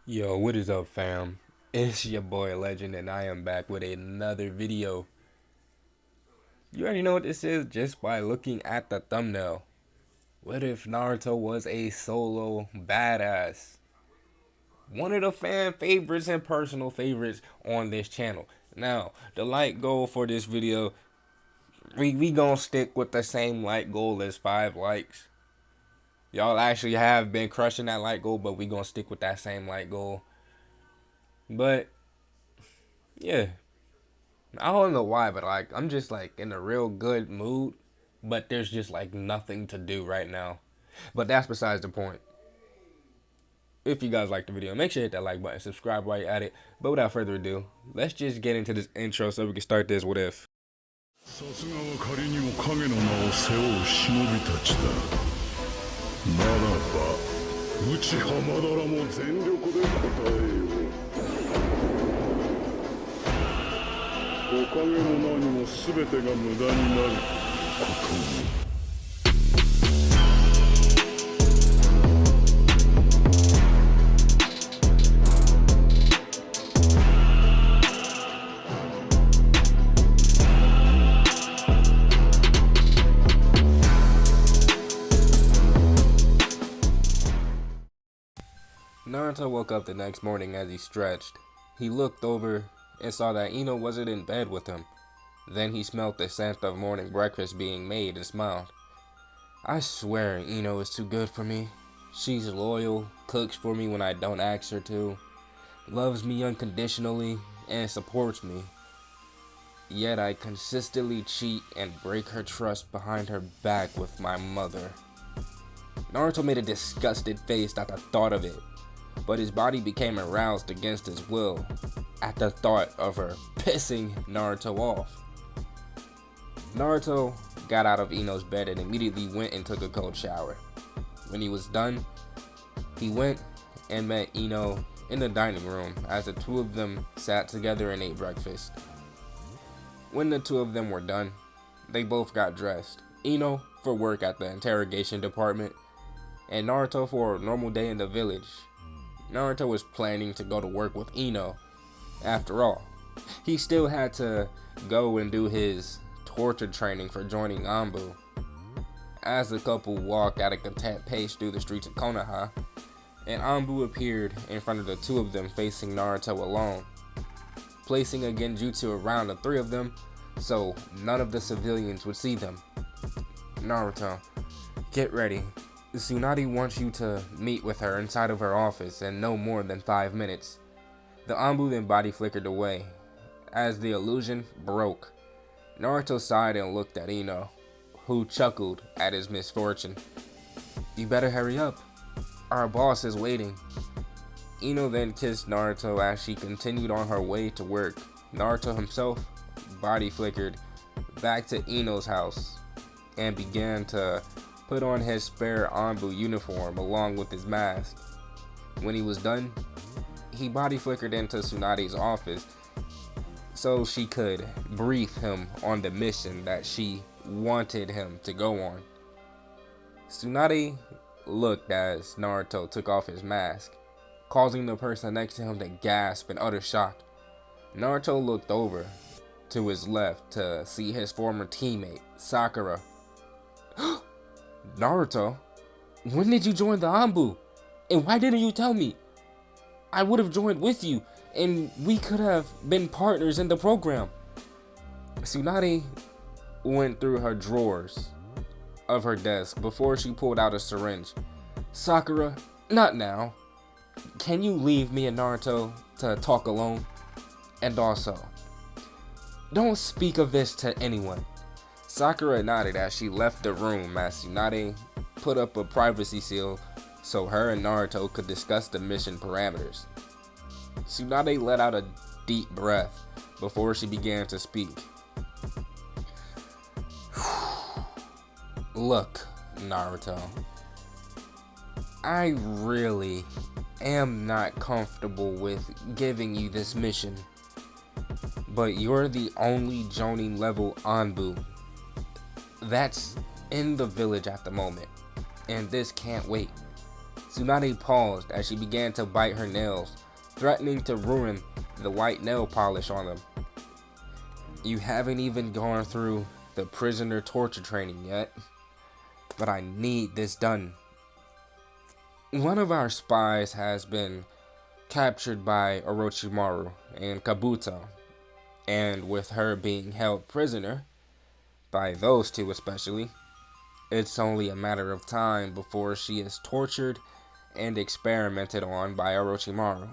Yo, what is up, fam? It's your boy Legend, and I am back with another video. You already know what this is just by looking at the thumbnail. What if Naruto was a solo badass? One of the fan favorites and personal favorites on this channel. Now, the like goal for this video, we gonna stick with the same like goal as 5 likes. Y'all actually have been crushing that like goal, but we gonna stick with that same like goal. But yeah, I don't know why, but like I'm just like in a real good mood, but there's just like nothing to do right now. But that's besides the point. If you guys liked the video, make sure you hit that like button, subscribe while you're at it. But without further ado, let's just get into this intro so we can start this what if. さすがは仮にも影の名を背負う忍びたちだ。ならば内浜田らも全力で答えよう。おかげも何も全てが無駄になることも。Naruto woke up the next morning as he stretched. He looked over and saw that Ino wasn't in bed with him. Then he smelled the scent of morning breakfast being made and smiled. I swear Ino is too good for me. She's loyal, cooks for me when I don't ask her to, loves me unconditionally, and supports me. Yet I consistently cheat and break her trust behind her back with my mother. Naruto made a disgusted face at the thought of it, but his body became aroused against his will at the thought of her pissing Naruto off. Naruto got out of Ino's bed and immediately went and took a cold shower. When he was done, he went and met Ino in the dining room as the two of them sat together and ate breakfast. When the two of them were done, they both got dressed. Ino for work at the interrogation department, and Naruto for a normal day in the village. Naruto was planning to go to work with Ino. After all, he still had to go and do his torture training for joining Anbu. As the couple walked at a content pace through the streets of Konoha, and Anbu appeared in front of the two of them facing Naruto alone, placing a genjutsu around the three of them so none of the civilians would see them. Naruto, get ready. Tsunade wants you to meet with her inside of her office in no more than 5 minutes. The Anbu then body flickered away. As the illusion broke, Naruto sighed and looked at Ino, who chuckled at his misfortune. You better hurry up. Our boss is waiting. Ino then kissed Naruto as she continued on her way to work. Naruto himself body flickered back to Ino's house and began to put on his spare Anbu uniform along with his mask. When he was done, he body flickered into Tsunade's office so she could brief him on the mission that she wanted him to go on. Tsunade looked as Naruto took off his mask, causing the person next to him to gasp in utter shock. Naruto looked over to his left to see his former teammate, Sakura. Naruto, when did you join the Anbu? And why didn't you tell me? I would have joined with you, and we could have been partners in the program. Tsunade went through her drawers of her desk before she pulled out a syringe. Sakura, not now. Can you leave me and Naruto to talk alone? And also, don't speak of this to anyone. Sakura nodded as she left the room as Tsunade put up a privacy seal so her and Naruto could discuss the mission parameters. Tsunade let out a deep breath before she began to speak. Look, Naruto, I really am not comfortable with giving you this mission, but you're the only Jonin level Anbu that's in the village at the moment, and this can't wait. Tsunade paused as she began to bite her nails, threatening to ruin the white nail polish on them. You haven't even gone through the prisoner torture training yet, but I need this done. One of our spies has been captured by Orochimaru and Kabuto, and with her being held prisoner, by those two especially, it's only a matter of time before she is tortured and experimented on by Orochimaru.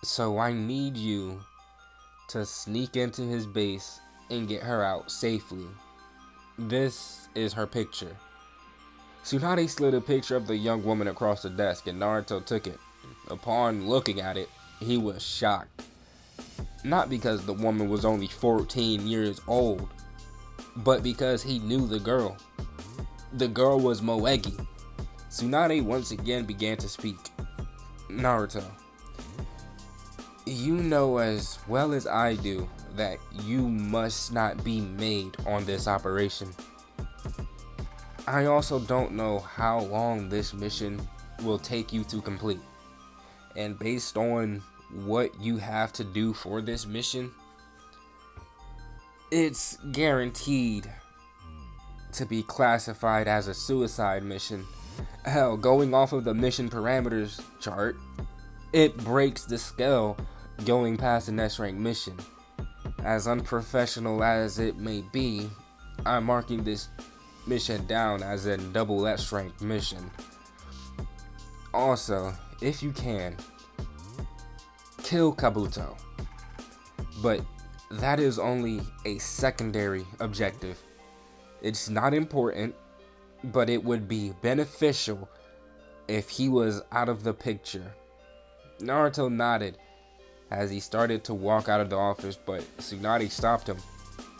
So I need you to sneak into his base and get her out safely. This is her picture. Tsunade slid a picture of the young woman across the desk and Naruto took it. Upon looking at it, he was shocked. Not because the woman was only 14 years old, but because he knew the girl. The girl was Moegi. Tsunade once again began to speak. Naruto, you know as well as I do that you must not be made on this operation. I also don't know how long this mission will take you to complete. And based on what you have to do for this mission, it's guaranteed to be classified as a suicide mission. Hell, going off of the mission parameters chart, it breaks the scale going past an S-rank mission. As unprofessional as it may be, I'm marking this mission down as a double S-rank mission. Also, if you can, kill Kabuto. But that is only a secondary objective. It's not important, but it would be beneficial if he was out of the picture. Naruto nodded as he started to walk out of the office, but Tsunade stopped him.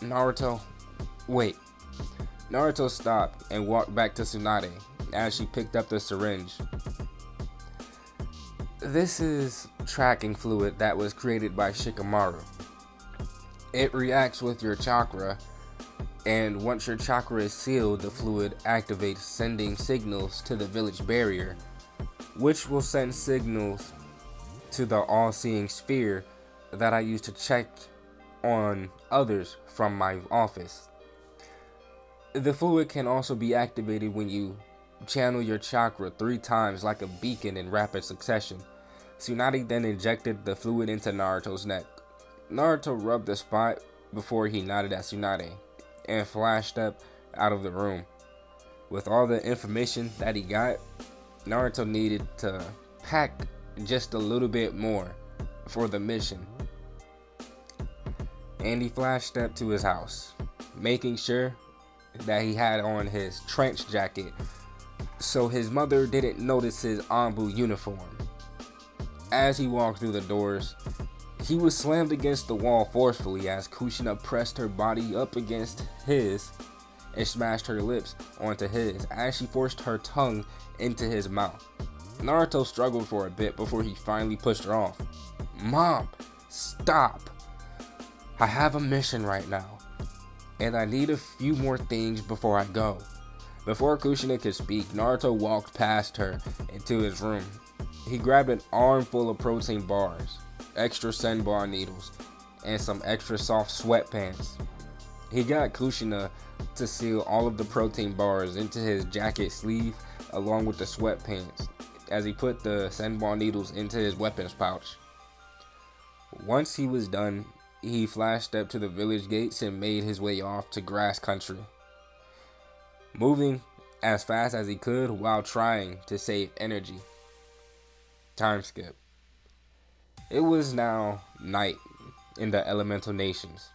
Naruto, wait. Naruto stopped and walked back to Tsunade as she picked up the syringe. This is tracking fluid that was created by Shikamaru. It reacts with your chakra, and once your chakra is sealed, the fluid activates, sending signals to the village barrier, which will send signals to the all-seeing sphere that I use to check on others from my office. The fluid can also be activated when you channel your chakra 3 times like a beacon in rapid succession. Tsunade then injected the fluid into Naruto's neck. Naruto rubbed the spot before he nodded at Tsunade and flashed up out of the room. With all the information that he got, Naruto needed to pack just a little bit more for the mission. And he flashed up to his house, making sure that he had on his trench jacket so his mother didn't notice his Anbu uniform. As he walked through the doors, he was slammed against the wall forcefully as Kushina pressed her body up against his and smashed her lips onto his as she forced her tongue into his mouth. Naruto struggled for a bit before he finally pushed her off. Mom, stop! I have a mission right now, and I need a few more things before I go. Before Kushina could speak, Naruto walked past her into his room. He grabbed an armful of protein bars, extra senbon needles, and some extra soft sweatpants. He got Kushina to seal all of the protein bars into his jacket sleeve along with the sweatpants as he put the senbon needles into his weapons pouch. Once he was done, he flashed up to the village gates and made his way off to grass country, moving as fast as he could while trying to save energy. Time skip. It was now night in the elemental nations.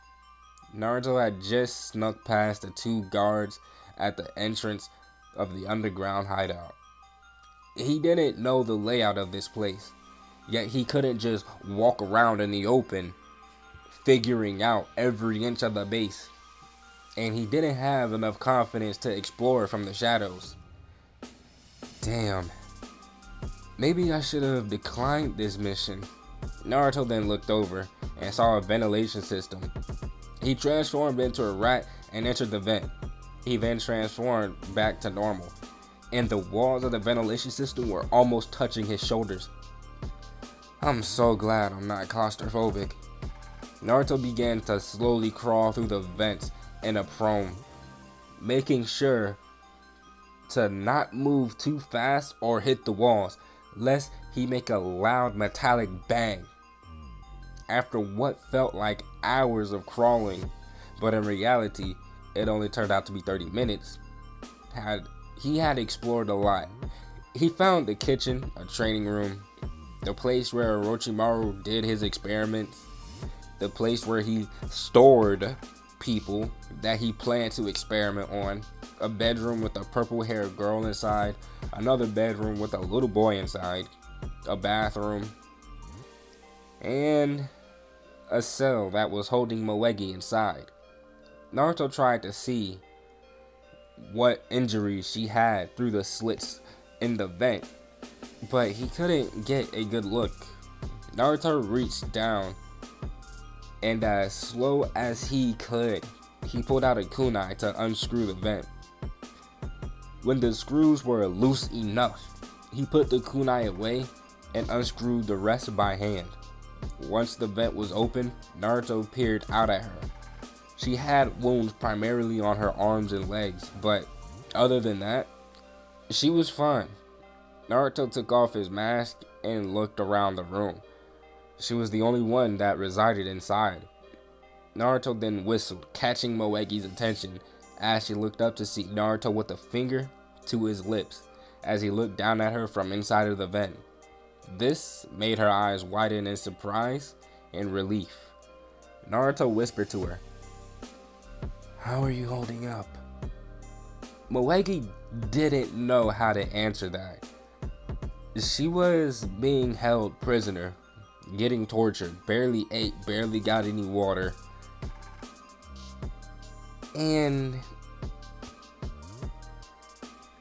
Naruto had just snuck past the 2 guards at the entrance of the underground hideout. He didn't know the layout of this place, yet he couldn't just walk around in the open figuring out every inch of the base, and he didn't have enough confidence to explore from the shadows. Damn, maybe I should have declined this mission. Naruto then looked over and saw a ventilation system. He transformed into a rat and entered the vent. He then transformed back to normal and the walls of the ventilation system were almost touching his shoulders. I'm so glad I'm not claustrophobic. Naruto began to slowly crawl through the vents in a prone, making sure to not move too fast or hit the walls, lest he make a loud metallic bang. After what felt like hours of crawling, but in reality, it only turned out to be 30 minutes, he had explored a lot. He found the kitchen, a training room, the place where Orochimaru did his experiments, the place where he stored people that he planned to experiment on, a bedroom with a purple-haired girl inside, another bedroom with a little boy inside, a bathroom, and a cell that was holding Moegi inside. Naruto tried to see what injuries she had through the slits in the vent, but he couldn't get a good look. Naruto reached down, and as slow as he could, he pulled out a kunai to unscrew the vent. When the screws were loose enough, he put the kunai away and unscrewed the rest by hand. Once the vent was open, Naruto peered out at her. She had wounds primarily on her arms and legs, but other than that, she was fine. Naruto took off his mask and looked around the room. She was the only one that resided inside. Naruto then whistled, catching Moegi's attention as she looked up to see Naruto with a finger to his lips as he looked down at her from inside of the vent. This made her eyes widen in surprise and relief. Naruto whispered to her, "How are you holding up?" Moegi didn't know how to answer that. She was being held prisoner, getting tortured, barely ate, barely got any water, and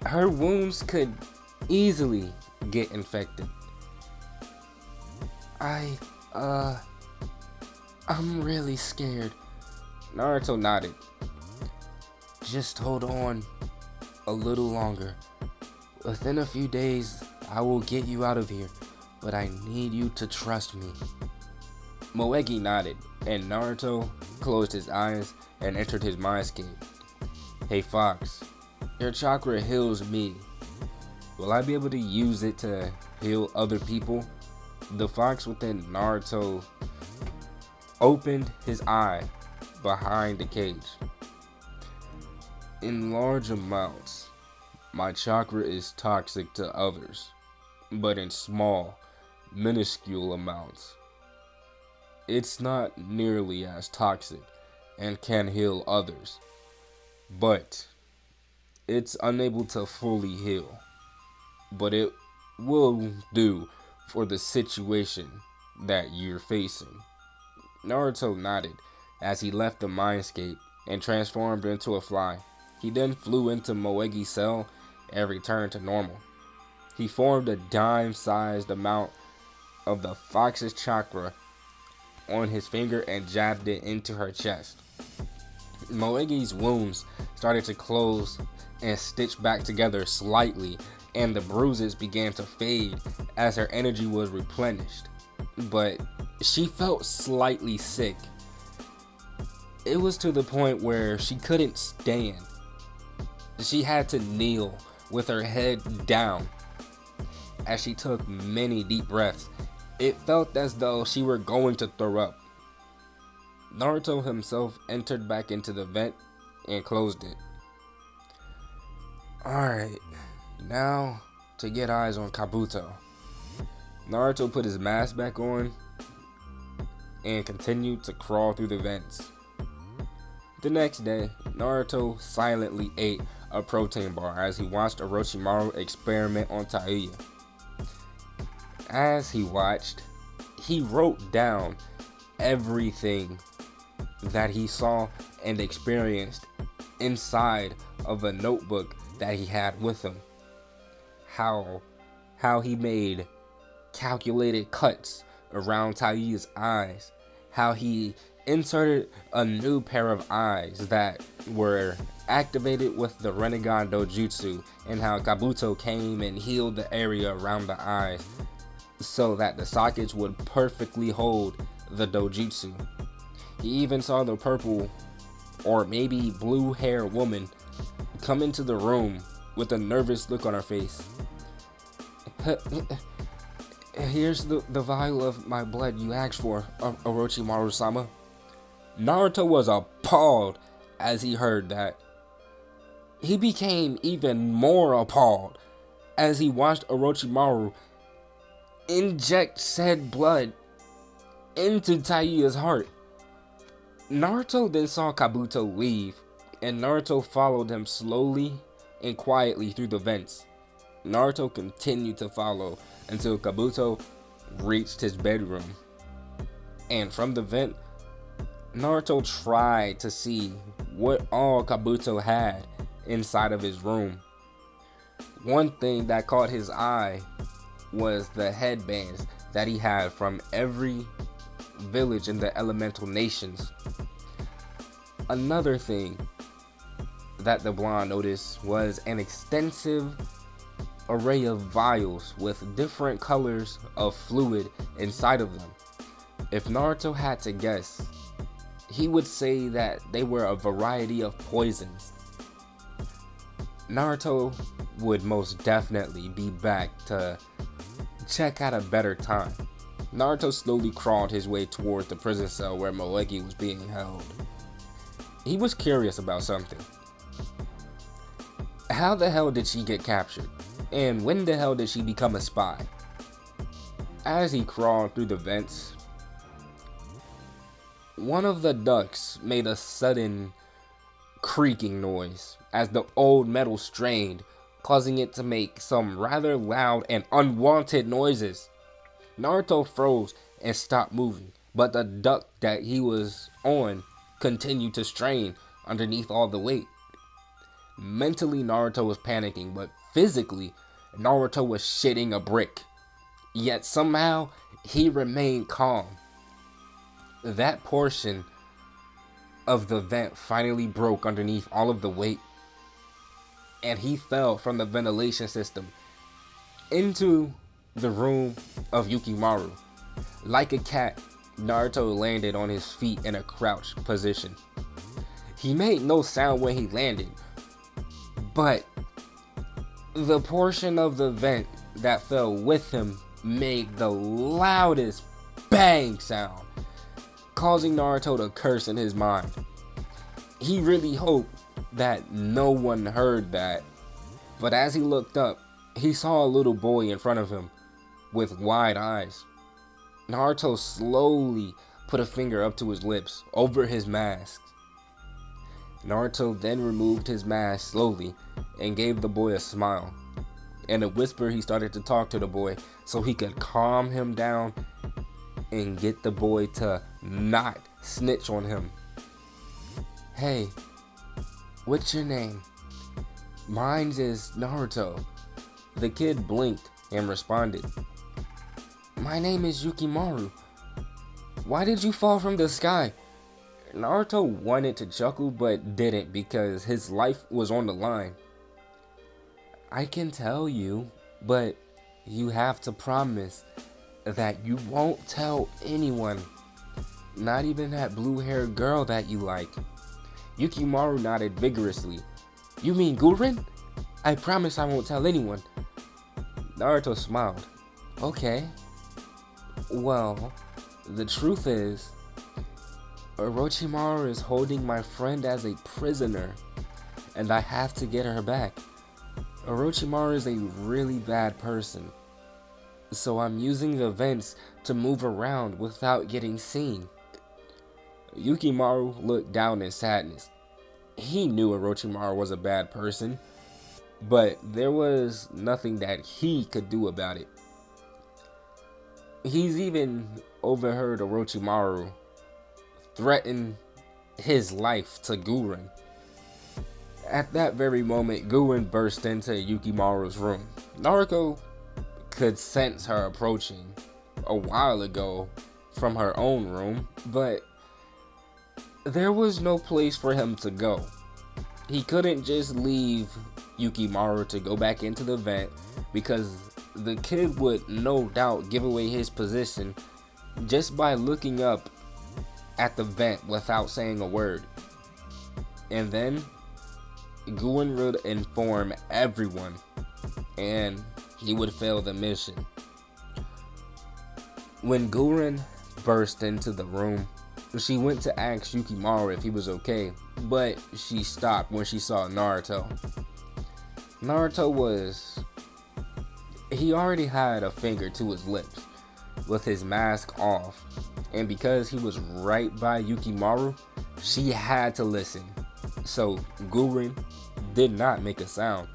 her wounds could easily get infected. I'm really scared. Naruto nodded. Just hold on a little longer. Within a few days, I will get you out of here, but I need you to trust me. Moegi nodded, and Naruto closed his eyes and entered his mindscape. Hey Fox, your chakra heals me. Will I be able to use it to heal other people? The fox within Naruto opened his eye behind the cage. In large amounts, my chakra is toxic to others, but in small, minuscule amounts, it's not nearly as toxic and can heal others, but it's unable to fully heal. But it will do for the situation that you're facing. Naruto nodded as he left the mindscape and transformed into a fly. He then flew into Moegi's cell and returned to normal. He formed a dime-sized amount of the fox's chakra on his finger and jabbed it into her chest. Moegi's wounds started to close and stitch back together slightly, and the bruises began to fade as her energy was replenished. But she felt slightly sick. It was to the point where she couldn't stand. She had to kneel with her head down. As she took many deep breaths, it felt as though she were going to throw up. Naruto himself entered back into the vent and closed it. Alright, now to get eyes on Kabuto. Naruto put his mask back on and continued to crawl through the vents. The next day, Naruto silently ate a protein bar as he watched Orochimaru experiment on Taiya. As he watched, he wrote down everything that he saw and experienced inside of a notebook that he had with him. How he made calculated cuts around Taiya's eyes, how he inserted a new pair of eyes that were activated with the Rinnegan Dojutsu, and how Kabuto came and healed the area around the eyes so that the sockets would perfectly hold the Dojutsu. He even saw the purple or maybe blue hair woman come into the room with a nervous look on her face. Here's the vial of my blood you asked for, Orochimaru-sama. Naruto was appalled as he heard that. He became even more appalled as he watched Orochimaru inject said blood into Taiya's heart. Naruto then saw Kabuto leave, and Naruto followed him slowly and quietly through the vents. Naruto continued to follow until Kabuto reached his bedroom. And from the vent, Naruto tried to see what all Kabuto had inside of his room. One thing that caught his eye was the headbands that he had from every village in the elemental nations. Another thing that the blonde noticed was an extensive array of vials with different colors of fluid inside of them. If Naruto had to guess, he would say that they were a variety of poisons. Naruto would most definitely be back to check at a better time. Naruto slowly crawled his way toward the prison cell where Moegi was being held. He was curious about something. How the hell did she get captured? And when the hell did she become a spy? As he crawled through the vents, one of the ducts made a sudden creaking noise as the old metal strained, causing it to make some rather loud and unwanted noises. Naruto froze and stopped moving, but the duct that he was on continued to strain underneath all the weight. Mentally, Naruto was panicking, but physically, Naruto was shitting a brick. Yet somehow, he remained calm. That portion of the vent finally broke underneath all of the weight, and he fell from the ventilation system into the room of Yukimaru. Like a cat, Naruto landed on his feet in a crouched position. He made no sound when he landed, but the portion of the vent that fell with him made the loudest bang sound, causing Naruto to curse in his mind. He really hoped that no one heard that, but as he looked up, he saw a little boy in front of him with wide eyes. Naruto slowly put a finger up to his lips over his mask. Naruto then removed his mask slowly and gave the boy a smile. In a whisper, he started to talk to the boy so he could calm him down and get the boy to not snitch on him. Hey, what's your name? Mine is Naruto. The kid blinked and responded. My name is Yukimaru. Why did you fall from the sky? Naruto wanted to chuckle but didn't because his life was on the line. I can tell you, but you have to promise that you won't tell anyone, not even that blue-haired girl that you like. Yukimaru nodded vigorously. You mean Gurren? I promise I won't tell anyone. Naruto smiled. Okay. Well, the truth is, Orochimaru is holding my friend as a prisoner, and I have to get her back. Orochimaru is a really bad person, so I'm using the vents to move around without getting seen. Yukimaru looked down in sadness. He knew Orochimaru was a bad person, but there was nothing that he could do about it. He's even overheard Orochimaru threaten his life to Gurren. At that very moment, Gurren burst into Yukimaru's room. Naruto could sense her approaching a while ago from her own room, but there was no place for him to go. He couldn't just leave Yukimaru to go back into the vent because the kid would no doubt give away his position just by looking up at the vent without saying a word. And then Guen would inform everyone and he would fail the mission. When Guen burst into the room, she went to ask Yukimaru if he was okay, but she stopped when she saw Naruto. He already had a finger to his lips with his mask off, and because he was right by Yukimaru, she had to listen. So Guen did not make a sound,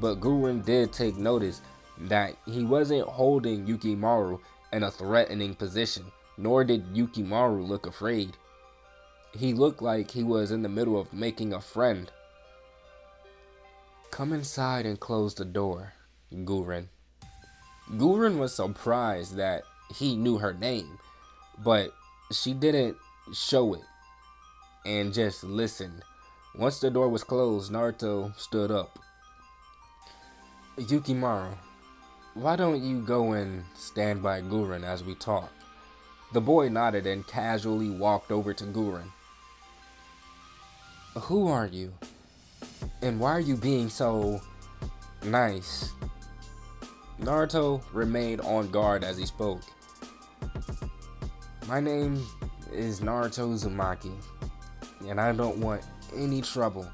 but Guen did take notice that he wasn't holding Yukimaru in a threatening position, nor did Yukimaru look afraid. He looked like he was in the middle of making a friend. "Come inside and close the door, Guen." Guen was surprised that he knew her name, but she didn't show it and just listened. Once the door was closed, Naruto stood up. "Yukimaru, why don't you go and stand by Guen as we talk?" The boy nodded and casually walked over to Guen. "Who are you? And why are you being so nice?" Naruto remained on guard as he spoke. "My name is Naruto Uzumaki, and I don't want any trouble.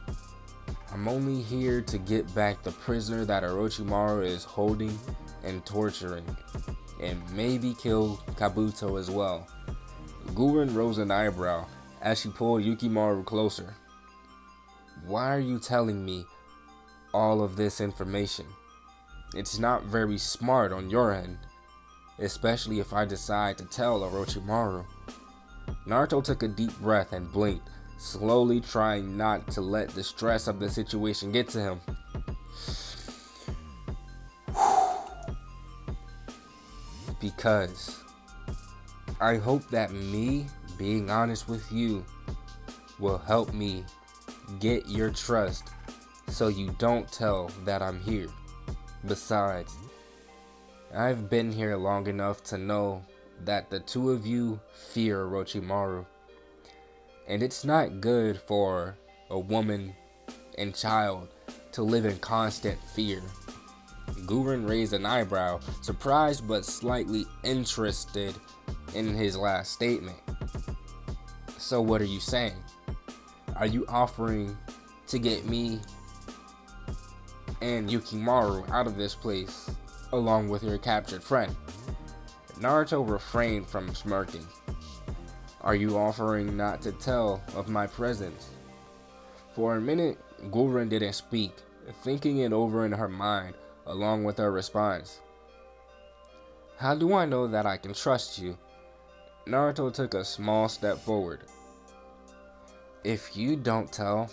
I'm only here to get back the prisoner that Orochimaru is holding and torturing, and maybe kill Kabuto as well." Guen rose an eyebrow as she pulled Yukimaru closer. "Why are you telling me all of this information? It's not very smart on your end, especially if I decide to tell Orochimaru." Naruto took a deep breath and blinked, slowly trying not to let the stress of the situation get to him. "Because I hope that me being honest with you will help me get your trust so you don't tell that I'm here. Besides, I've been here long enough to know that the two of you fear Orochimaru, and it's not good for a woman and child to live in constant fear." Guen raised an eyebrow, surprised but slightly interested in his last statement. "So what are you saying? Are you offering to get me and Yukimaru out of this place, along with your captured friend?" Naruto refrained from smirking. "Are you offering not to tell of my presence?" For a minute, Guen didn't speak, thinking it over in her mind, along with her response. "How do I know that I can trust you?" Naruto took a small step forward. "If you don't tell,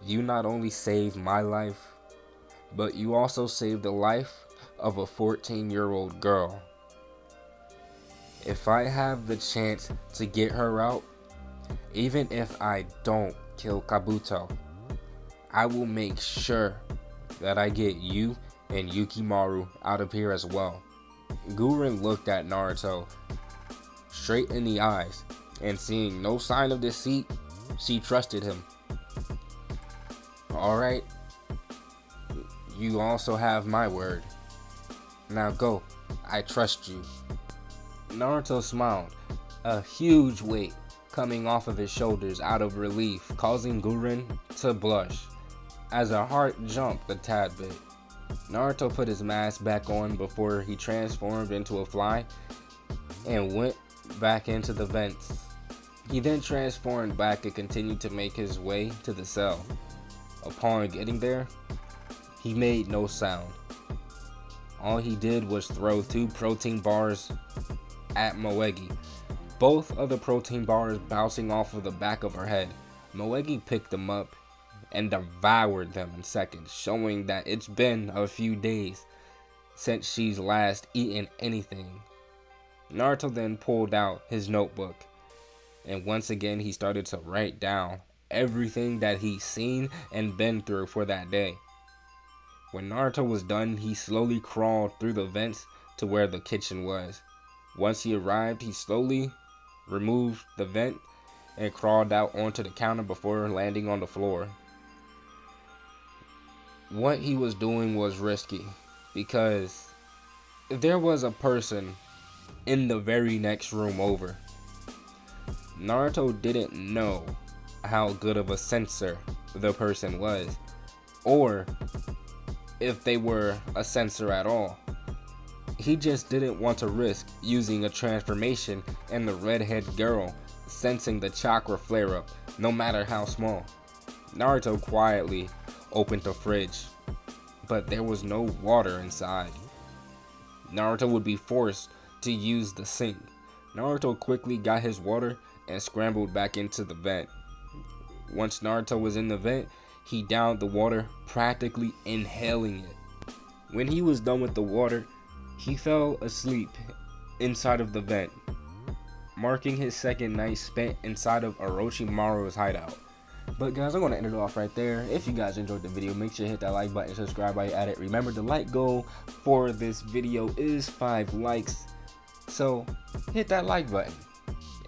you not only save my life, but you also save the life of a 14-year-old girl. If I have the chance to get her out, even if I don't kill Kabuto, I will make sure that I get you and Yukimaru out of here as well." Guen looked at Naruto straight in the eyes, and seeing no sign of deceit, she trusted him. "Alright, you also have my word. Now go, I trust you." Naruto smiled, a huge weight coming off of his shoulders out of relief, causing Guen to blush as her heart jumped a tad bit. Naruto put his mask back on before he transformed into a fly and went back into the vents. He then transformed back and continued to make his way to the cell. Upon getting there, he made no sound. All he did was throw 2 protein bars at Moegi, both of the protein bars bouncing off of the back of her head. Moegi picked them up and devoured them in seconds, showing that it's been a few days since she's last eaten anything. Naruto then pulled out his notebook, and once again he started to write down everything that he's seen and been through for that day. When Naruto was done, he slowly crawled through the vents to where the kitchen was. Once he arrived, he slowly removed the vent and crawled out onto the counter before landing on the floor. What he was doing was risky because there was a person in the very next room over. Naruto didn't know how good of a sensor the person was, or if they were a sensor at all. He just didn't want to risk using a transformation and the redhead girl sensing the chakra flare up, no matter how small. Naruto quietly opened the fridge, but there was no water inside. Naruto would be forced to use the sink. Naruto quickly got his water and scrambled back into the vent. Once Naruto was in the vent, he downed the water, practically inhaling it. When he was done with the water, he fell asleep inside of the vent, marking his second night spent inside of Orochimaru's hideout. But guys, I'm going to end it off right there. If you guys enjoyed the video, make sure you hit that like button, subscribe while you're at it. Remember, the like goal for this video is 5 likes. So hit that like button.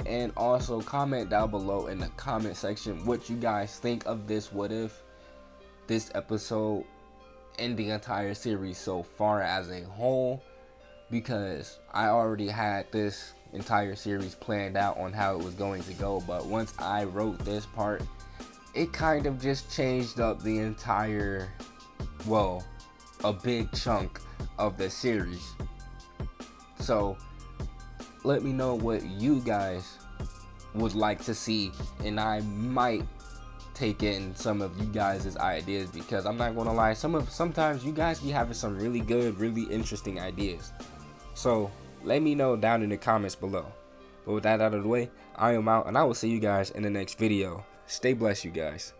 And also comment down below in the comment section what you guys think of this what if, this episode, and the entire series so far as a whole. Because I already had this entire series planned out on how it was going to go. But once I wrote this part, it kind of just changed up the entire, well, a big chunk of the series. So let me know what you guys would like to see, and I might take in some of you guys' ideas, because I'm not gonna lie, sometimes you guys be having some really good, really interesting ideas. So let me know down in the comments below. But with that out of the way, I am out, and I will see you guys in the next video. Stay blessed, you guys.